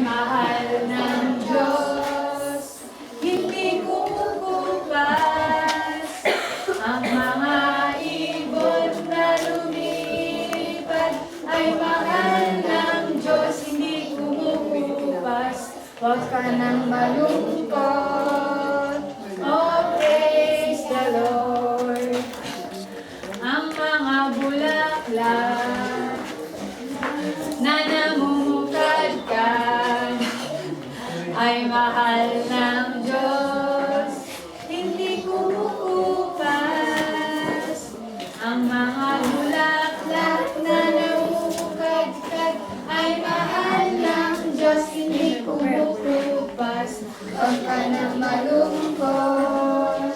mahal ng Diyos. Hindi kumukupas ang mga ibon na lumilipad ay mahal ng Diyos. Hindi kumukupas. Huwag ka nang malungkot. Oh, praise the Lord. Ang mga bulaklak na namumukadkad ay mahal ng Diyos. Hindi kumukupas. Ang mga bulaklak na namumukadkad ay mahal ng Diyos. Hindi kumukupas. Huwag ka nang malungkot.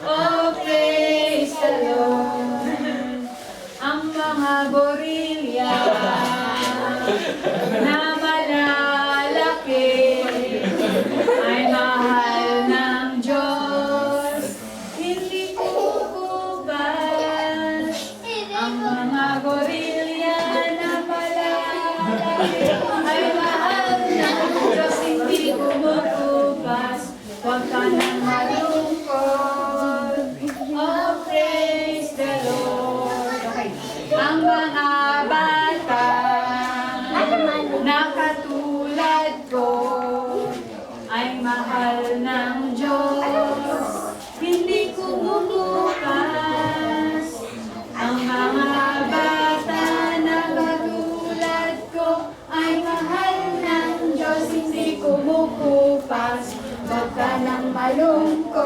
Oh, praise the Lord. Ang mga gorilya na malalaki ay mahal ng Diyos. Hindi kumukupas. Ang mga gorilya na malalaki ay mahal ng Diyos. Hindi kumukupas. Huwag ka nang malungkot. Oh, praise the Lord. Okay. Ang mga bata na katulad ko ay mahal ng Diyos. Hindi kumukupas. Ang mga bata na katulad ko ay mahal ng Diyos. Hindi kumukupas. Huwag ka nang malungkot.